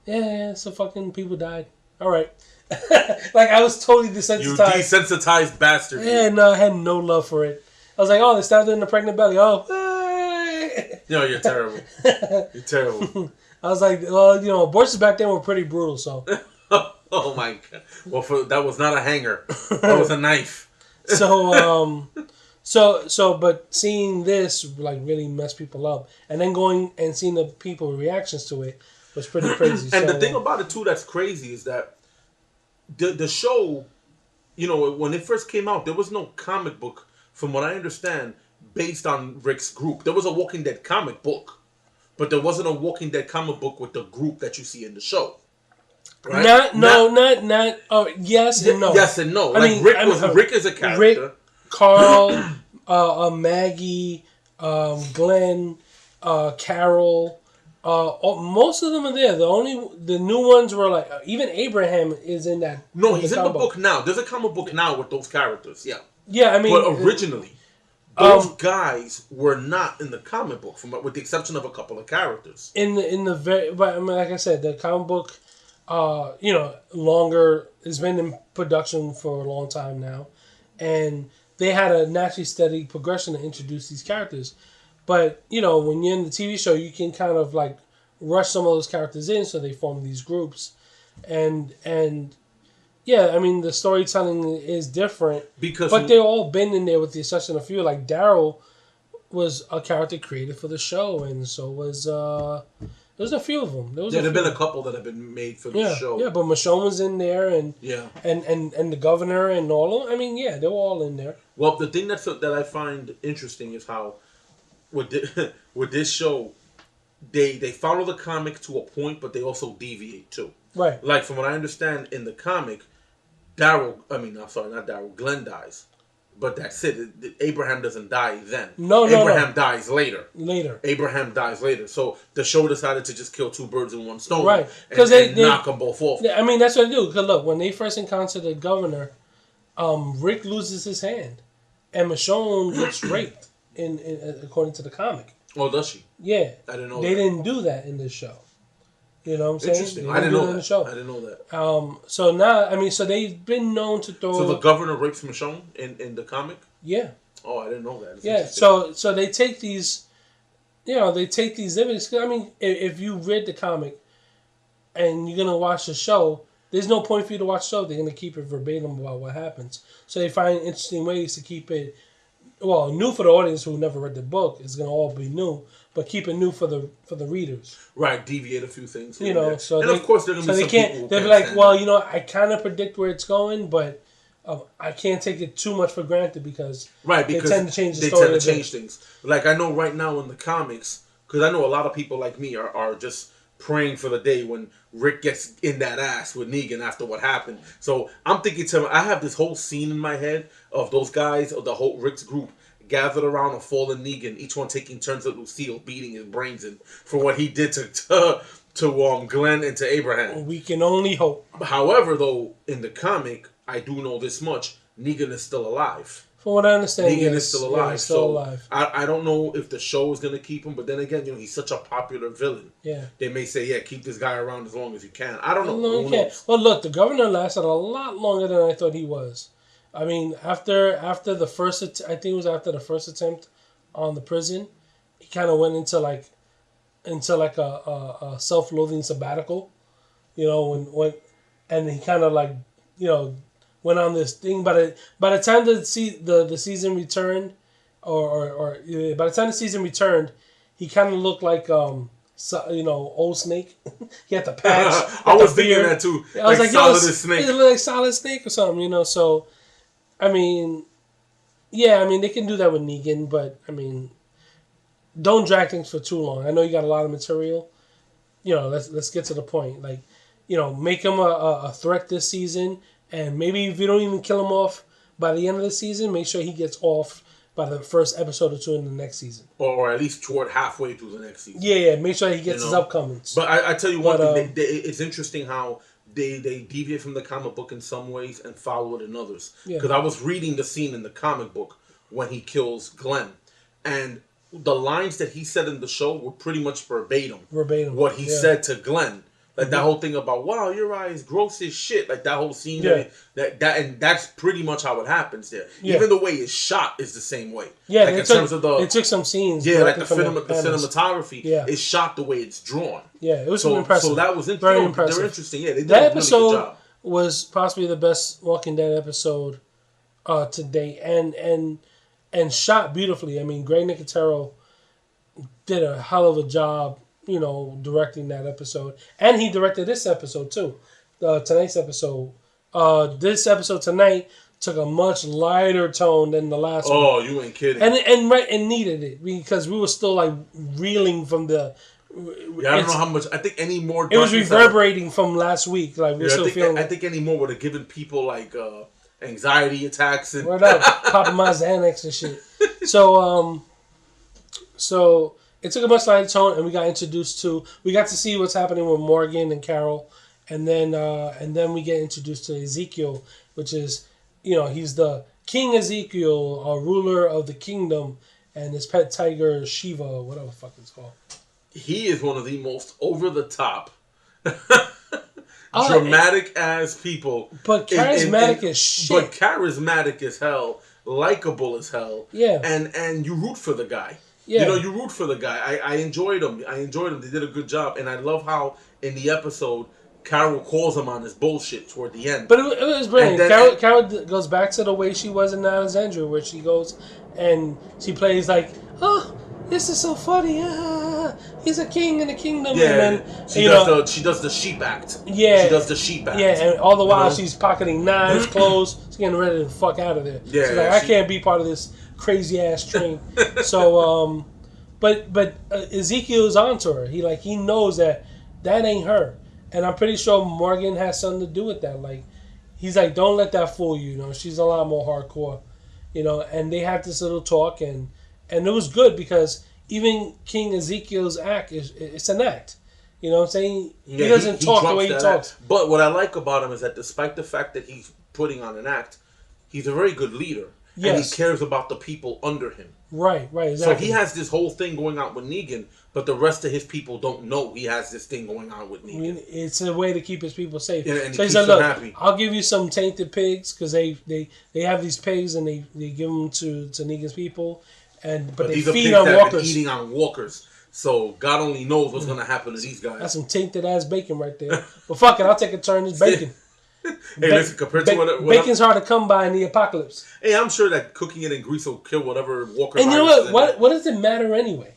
Yeah. So fucking people died. All right. Like I was totally desensitized. You desensitized bastard. Yeah, no, I had no love for it. I was like, oh, they stabbed her in the pregnant belly. Oh. No, you're terrible. You're terrible. I was like, well, abortions back then were pretty brutal. So. Oh my god. Well, that was not a hanger. That was a knife. But seeing this like really messed people up, and then going and seeing the people reactions to it was pretty crazy. And the thing about it too that's crazy is that the show, when it first came out, there was no comic book, from what I understand, based on Rick's group. There was a Walking Dead comic book, but there wasn't a Walking Dead comic book with the group that you see in the show. Right? Not. Oh, yes and no. Yes and no. Rick is a character. Rick, Carl, Maggie, Glenn, Carol. Most of them are there. The new ones were like even Abraham is in that. No, he's in the book now. There's a comic book now with those characters. Yeah. Yeah, I mean, but originally, those guys were not in the comic book, with the exception of a couple of characters. But I mean, like I said, the comic book, longer. It's been in production for a long time now, and they had a naturally steady progression to introduce these characters. But, when you're in the TV show, you can kind of like rush some of those characters in so they form these groups. And yeah, I mean, the storytelling is different. But they've all been in there with the exception of a few. Like Daryl was a character created for the show, and so was... There's a few of them. There have been a couple that have been made for the show. Yeah, but Michonne was in there, and and the governor and all of them. I mean, yeah, they were all in there. Well, the thing that I find interesting is how with this show, they follow the comic to a point, but they also deviate too. Right. Like from what I understand in the comic, Glenn dies. But that's it. Abraham doesn't die then. Abraham dies later. Abraham dies later. So the show decided to just kill two birds in one stone. Right. Because they knock them both off. I mean, that's what they do. Because look, when they first encounter the governor, Rick loses his hand. And Michonne gets raped, in according to the comic. Oh, does she? Yeah. I didn't know They didn't do that in this show. You know what I'm saying? Interesting. I didn't know that. In the show. I didn't know that. So now, so they've been known to throw... So the governor rapes Michonne in the comic? Yeah. Oh, I didn't know that. So they take these... they take these images. I mean, if you read the comic and you're going to watch the show, there's no point for you to watch the show. They're going to keep it verbatim about what happens. So they find interesting ways to keep it... Well, new for the audience who never read the book. It's going to all be new. But keep it new for the readers. Right, deviate a few things. So of course they're going to be some people who they'll be like, well, I kind of predict where it's going, but I can't take it too much for granted because they tend to change the story. They tend to change things. Like I know right now in the comics, because I know a lot of people like me are just praying for the day when Rick gets in that ass with Negan after what happened. So I'm thinking I have this whole scene in my head of those guys, of the whole Rick's group, gathered around a fallen Negan, each one taking turns at Lucille, beating his brains in for what he did to Glenn and to Abraham. We can only hope. However, though, in the comic, I do know this much: Negan is still alive. From what I understand, Negan is still alive. He's still alive. I don't know if the show is going to keep him, but then again, he's such a popular villain. Yeah. They may say, keep this guy around as long as you can. I don't know. No, you can't. Well, look, the governor lasted a lot longer than I thought he was. I mean, after the first, I think it was after the first attempt on the prison, he kind of went into like a self-loathing sabbatical, and he kind of went on this thing. By the time the season returned, or by the time the season returned, he kind of looked like old Snake. He had the patch. I was thinking that too. I was like, Solid Snake. He looked like Solid Snake or something, So, I mean, they can do that with Negan, but I mean, don't drag things for too long. I know you got a lot of material. Let's get to the point. Like, make him a threat this season, and maybe if you don't even kill him off by the end of the season, make sure he gets off by the first episode or two in the next season, or at least toward halfway through the next season. Yeah. Make sure he gets his upcomings. But I tell you one thing, it's interesting how they deviate from the comic book in some ways and follow it in others. Because I was reading the scene in the comic book when he kills Glenn, and the lines that he said in the show were pretty much verbatim what he said to Glenn. Like that whole thing about, wow, your eyes gross as shit. Like that whole scene, and that's pretty much how it happens there. Yeah. Even the way it's shot is the same way. Yeah, like it took some scenes. Yeah, like the cinematography is shot the way it's drawn. Yeah, it was impressive. So that was very impressive. They're interesting. Yeah, they did that a really episode good job. Was possibly the best Walking Dead episode to date, and shot beautifully. I mean, Greg Nicotero did a hell of a job. Directing that episode. And he directed this episode, too. Tonight's episode. This episode tonight took a much lighter tone than the last one. Oh, you ain't kidding. And needed it, because we were still, reeling from the... Yeah, I don't know how much... I think any more... It was reverberating from last week. We're still feeling... I think any more would have given people, anxiety attacks and... Word up. Popping my Xanax and shit. So... It took a much lighter tone, and we got to see what's happening with Morgan and Carol, and then we get introduced to Ezekiel, which is, he's the King Ezekiel, a ruler of the kingdom, and his pet tiger Shiva, whatever the fuck it's called. He is one of the most over the top, dramatic as people, but charismatic as shit. But charismatic as hell, likable as hell. Yeah, and you root for the guy. Yeah. You root for the guy. I enjoyed him. They did a good job. And I love how, in the episode, Carol calls him on his bullshit toward the end. But it was brilliant. Carol goes back to the way she was in Alexandria, where she goes and she plays oh, this is so funny. He's a king in the kingdom. Yeah, and then, she does the sheep act. Yeah. She does the sheep act. Yeah, and all the while she's pocketing knives, clothes. She's getting ready to fuck out of there. Yeah, she's like, I can't be part of this crazy ass train. So But Ezekiel's onto her. He knows that ain't her, and I'm pretty sure Morgan has something to do with that. Like, he's like, don't let that fool you. You know, she's a lot more hardcore. You know, and they have this little talk, and it was good because even King Ezekiel's act it's an act. You know what I'm saying? Yeah, he doesn't talk the way he talks. Act. But what I like about him is that despite the fact that he's putting on an act, he's a very good leader. Yes. And he cares about the people under him. Right, exactly. So he has this whole thing going on with Negan, but the rest of his people don't know he has this thing going on with Negan. I mean, it's a way to keep his people safe. Yeah, and so he said, look, happy. I'll give you some tainted pigs, because they have these pigs and they give them to Negan's people, but they feed on walkers. Eating on walkers. So God only knows what's going to happen to these guys. That's some tainted ass bacon right there. But fuck it, I'll take a turn. It's bacon. Hey, listen, compared to what bacon's hard to come by in the apocalypse. Hey, I'm sure that cooking it in grease will kill whatever walker. And you know what does it matter anyway?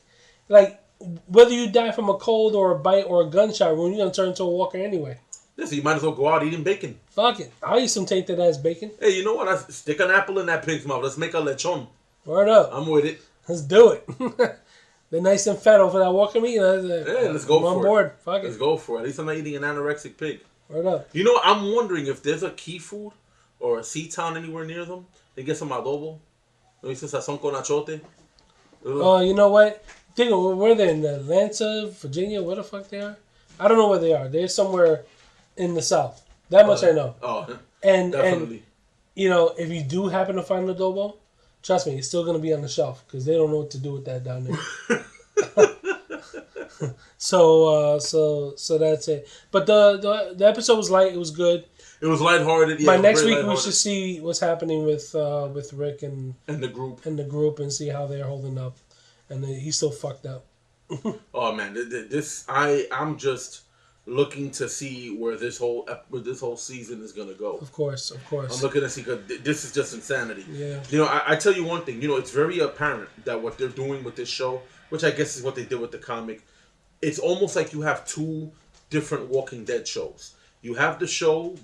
Like, whether you die from a cold or a bite or a gunshot wound, you're gonna turn into a walker anyway. Yeah, so you might as well go out eating bacon. Fuck it, I'll eat some tainted ass bacon. Hey, you know what? Stick an apple in that pig's mouth. Let's make a lechon. Word up. I'm with it. Let's do it. They're nice and fat over that walker meat. Let's go for it. I'm on board. Fuck it. Let's go for it. At least I'm not eating an anorexic pig. Word up. You know, I'm wondering if there's a key food or a sea town anywhere near them. They get some adobo. ¿No dice sazón con achote? Oh, you know what? Think of where they're in Atlanta, Virginia, where the fuck they are? I don't know where they are. They're somewhere in the South. That much I know. Oh, and definitely. And, you know, if you do happen to find adobo, trust me, it's still going to be on the shelf because they don't know what to do with that down there. So that's it. But the episode was light. It was good. It was lighthearted. Yeah, by next week we should see what's happening with Rick and the group and see how they're holding up. And he's still fucked up. Oh man, I'm just looking to see where this whole season is gonna go. Of course. I'm looking to see because this is just insanity. Yeah. You know, I tell you one thing. You know, it's very apparent that what they're doing with this show, which I guess is what they did with the comic, it's almost like you have two different Walking Dead shows. You have the shows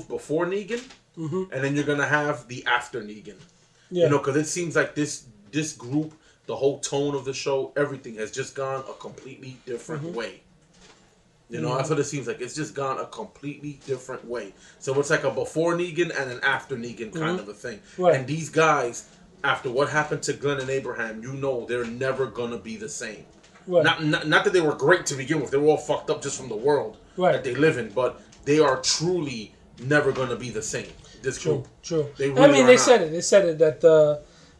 before Negan, and then you're gonna have the after Negan. Yeah. You know, because it seems like this group, the whole tone of the show, everything has just gone a completely different way. You know, that's what it seems like. It's just gone a completely different way. So it's like a before Negan and an after Negan kind of a thing. Right. And these guys, after what happened to Glenn and Abraham, you know they're never gonna be the same. Right. Not that they were great to begin with. They were all fucked up just from the world that they live in. But they are truly never going to be the same. This group. True. They said it. They said it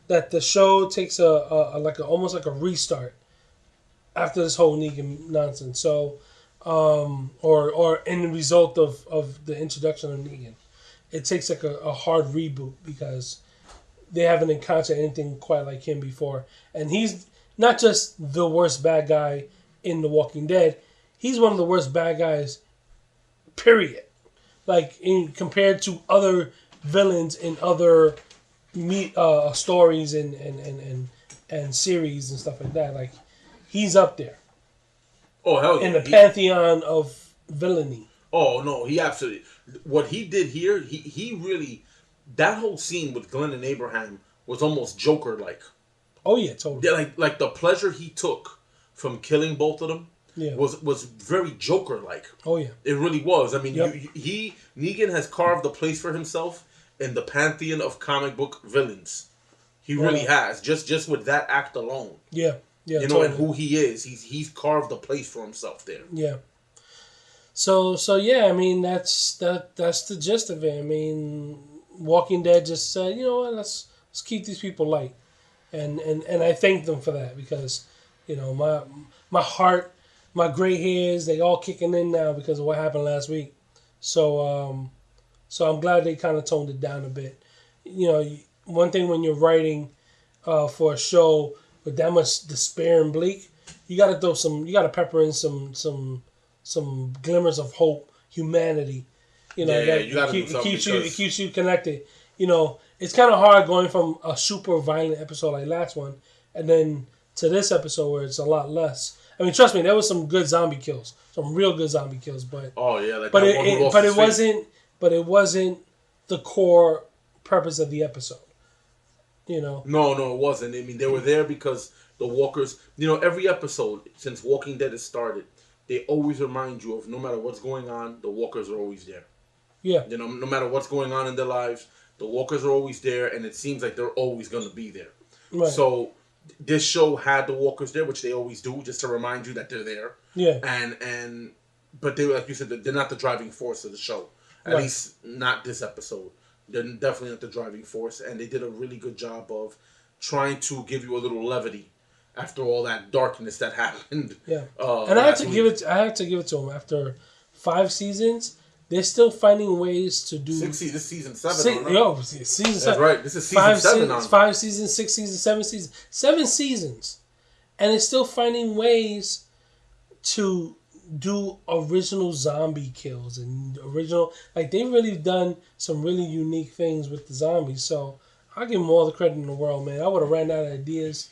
that the show takes almost like a restart after this whole Negan nonsense. So, or in the result of the introduction of Negan, it takes like a hard reboot because they haven't encountered anything quite like him before, and he's not just the worst bad guy in The Walking Dead. He's one of the worst bad guys, period. Like, compared to other villains in other stories and series and stuff like that. Like, he's up there. Oh, hell yeah. In the pantheon of villainy. Oh, no, he absolutely... What he did here, he really... That whole scene with Glenn and Abraham was almost Joker-like. Oh yeah, totally. Yeah, like the pleasure he took from killing both of them was very Joker-like. Oh yeah, it really was. I mean, Negan has carved a place for himself in the pantheon of comic book villains. He really has, just with that act alone. Yeah, you know, and who he is. He's carved a place for himself there. Yeah. So yeah, I mean that's the gist of it. I mean, Walking Dead just said, you know what, let's keep these people light. And I thank them for that because, you know, my heart, my gray hairs, they all kicking in now because of what happened last week. So I'm glad they kind of toned it down a bit. You know, one thing when you're writing for a show with that much despair and bleak, you gotta pepper in some glimmers of hope, humanity. You know, it keeps you connected. You know, it's kind of hard going from a super violent episode like last one, and then to this episode where it's a lot less. I mean, trust me, there was some good zombie kills, some real good zombie kills, but it wasn't the core purpose of the episode. You know. No, it wasn't. I mean, they were there because the walkers. You know, every episode since Walking Dead has started, they always remind you of no matter what's going on, the walkers are always there. Yeah. You know, no matter what's going on in their lives, the walkers are always there, and it seems like they're always going to be there. Right. So this show had the walkers there, which they always do, just to remind you that they're there. Yeah. But they, like you said, they're not the driving force of the show. At least not this episode. They're definitely not the driving force, and they did a really good job of trying to give you a little levity after all that darkness that happened. Yeah. And I have to give it to them. After 5 seasons, they're still finding ways to do. 6 seasons. This season 7. Season 7. That's right. This is season 7. 5 seasons, 6 seasons, 7 seasons, 7 seasons, and it's still finding ways to do original zombie kills and original. Like, they've really done some really unique things with the zombies. So I'll give them all the credit in the world, man. I would have ran out of ideas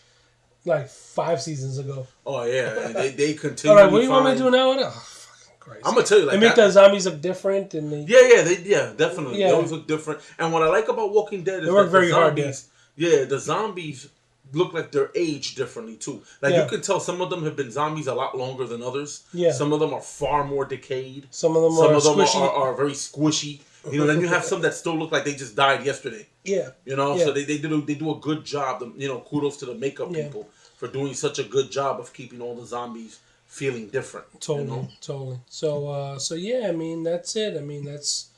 like 5 seasons ago. Oh yeah, and they continue. All right, what do you want me to do now? Oh, fucking Christ! I'm gonna tell you, like, they make the zombies look different, and they definitely. They always look different. And what I like about Walking Dead is they work that very the hard. zombies, the zombies look like they're aged differently too. Like you can tell some of them have been zombies a lot longer than others. Yeah. Some of them are far more decayed. Some of them are very squishy. You know, then you have some that still look like they just died yesterday. Yeah. You know, so they do a good job. You know, kudos to the makeup people for doing such a good job of keeping all the zombies feeling different. Totally, you know? totally. So yeah, I mean, that's it. I mean, that's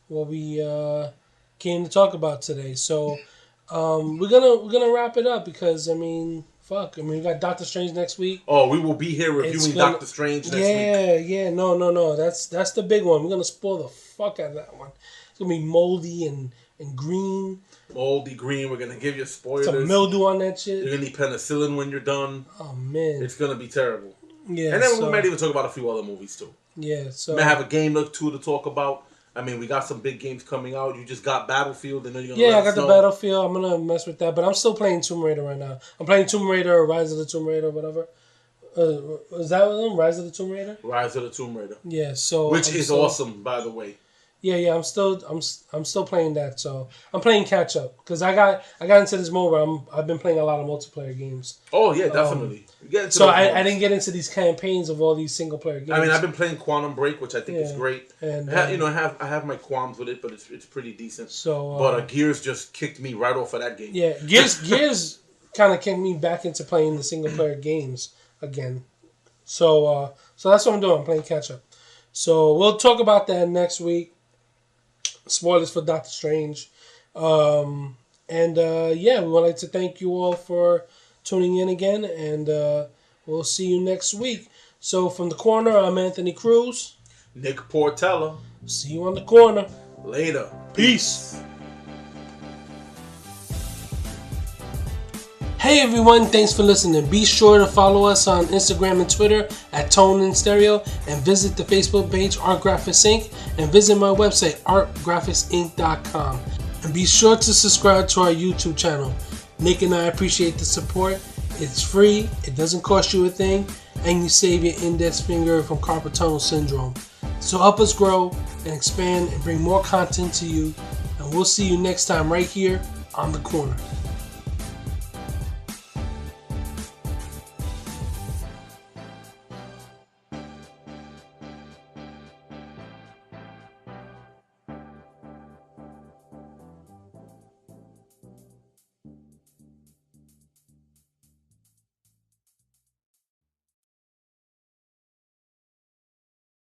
what we came to talk about today. So we're gonna wrap it up because I mean, fuck. I mean, we got Doctor Strange next week. Oh, we will be here reviewing Doctor Strange next week. Yeah. No. That's the big one. We're gonna spoil the fuck out of that one. It's gonna be moldy and green. Moldy green. We're gonna give you spoilers. Some mildew on that shit. You're gonna need penicillin when you're done. Oh man, it's gonna be terrible. Yeah, and then we might even talk about a few other movies too. Yeah, so we might have a game or two to talk about. I mean, we got some big games coming out. You just got Battlefield, and then you're gonna I got the Battlefield. I'm gonna mess with that, but I'm still playing Tomb Raider right now. I'm playing Tomb Raider, or Rise of the Tomb Raider, whatever. Is that one? Rise of the Tomb Raider. Rise of the Tomb Raider. Yeah. So which is awesome, by the way. Yeah. I'm still playing that. So I'm playing catch up because I got into this mode where I've been playing a lot of multiplayer games. Oh yeah, definitely. So I didn't get into these campaigns of all these single player games. I mean, I've been playing Quantum Break, which I think is great. And I have my qualms with it, but it's pretty decent. So, but Gears just kicked me right off of that game. Yeah, Gears kind of kicked me back into playing the single player games again. So that's what I'm doing. I'm playing catch up. So we'll talk about that next week. Spoilers for Doctor Strange. We would like to thank you all for tuning in again, and we'll see you next week. So from the corner, I'm Anthony Cruz. Nick Portela. See you on the corner. Later. Peace. Hey everyone, thanks for listening. Be sure to follow us on Instagram and Twitter at Tone and Stereo, and visit the Facebook page Art Graphics Inc. and visit my website artgraphicsinc.com. And be sure to subscribe to our YouTube channel. Nick and I appreciate the support. It's free, it doesn't cost you a thing, and you save your index finger from carpal tunnel syndrome. So help us grow and expand and bring more content to you. And we'll see you next time right here on the corner.